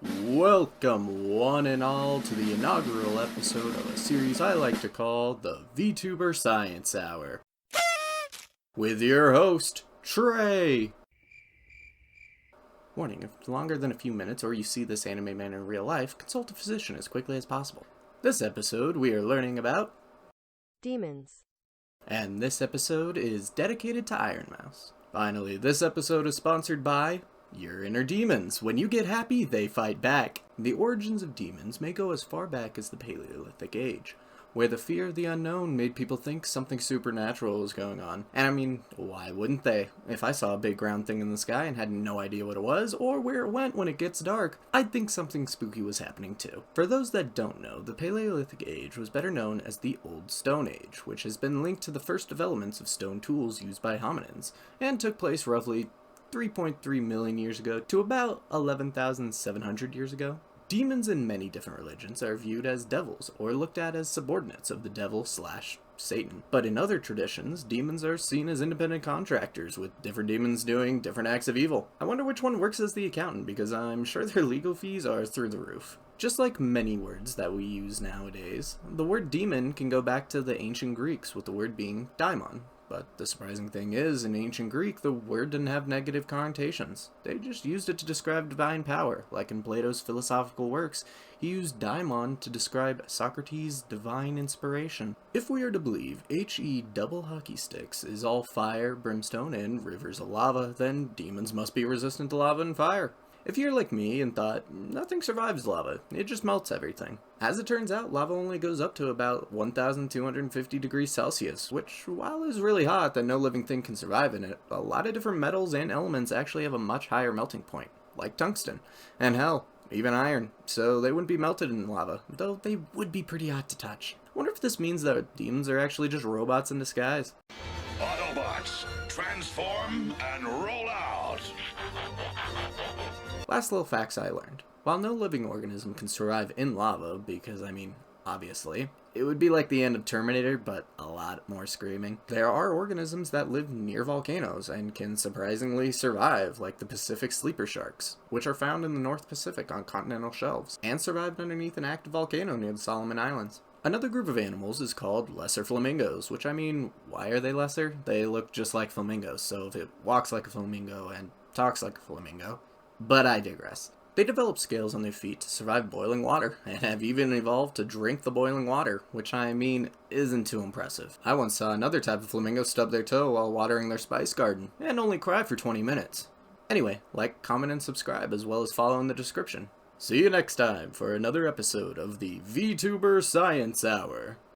Welcome, one and all, to the inaugural episode of a series I like to call the Vtuber Science Hour. With your host, Trey! Warning, if it's longer than a few minutes or you see this anime man in real life, consult a physician as quickly as possible. This episode, we are learning about demons. And this episode is dedicated to Ironmouse. Finally, this episode is sponsored by your inner demons. When you get happy, they fight back. The origins of demons may go as far back as the Paleolithic Age, where the fear of the unknown made people think something supernatural was going on. And I mean, why wouldn't they? If I saw a big round thing in the sky and had no idea what it was, or where it went when it gets dark, I'd think something spooky was happening too. For those that don't know, the Paleolithic Age was better known as the Old Stone Age, which has been linked to the first developments of stone tools used by hominins, and took place roughly 3.3 million years ago to about 11,700 years ago. Demons in many different religions are viewed as devils or looked at as subordinates of the devil/Satan. But in other traditions, demons are seen as independent contractors, with different demons doing different acts of evil. I wonder which one works as the accountant, because I'm sure their legal fees are through the roof. Just like many words that we use nowadays, the word demon can go back to the ancient Greeks, with the word being daimon. But the surprising thing is, in ancient Greek, the word didn't have negative connotations. They just used it to describe divine power. Like in Plato's philosophical works, he used daimon to describe Socrates' divine inspiration. If we are to believe HE double hockey sticks is all fire, brimstone, and rivers of lava, then demons must be resistant to lava and fire. If you're like me and thought, nothing survives lava, it just melts everything. As it turns out, lava only goes up to about 1,250 degrees Celsius, which, while is really hot that no living thing can survive in it, a lot of different metals and elements actually have a much higher melting point, like tungsten, and hell, even iron, so they wouldn't be melted in lava, though they would be pretty hot to touch. Wonder if this means that demons are actually just robots in disguise. Autobots, transform and roll out! Last little facts I learned. While no living organism can survive in lava, because, obviously, it would be like the end of Terminator, but a lot more screaming. There are organisms that live near volcanoes and can surprisingly survive, like the Pacific sleeper sharks, which are found in the North Pacific on continental shelves, and survived underneath an active volcano near the Solomon Islands. Another group of animals is called lesser flamingos, which why are they lesser? They look just like flamingos, so if it walks like a flamingo and talks like a flamingo. But I digress. They develop scales on their feet to survive boiling water, and have even evolved to drink the boiling water, which isn't too impressive. I once saw another type of flamingo stub their toe while watering their spice garden, and only cry for 20 minutes. Anyway, like, comment, and subscribe, as well as follow in the description. See you next time for another episode of the VTuber Science Hour.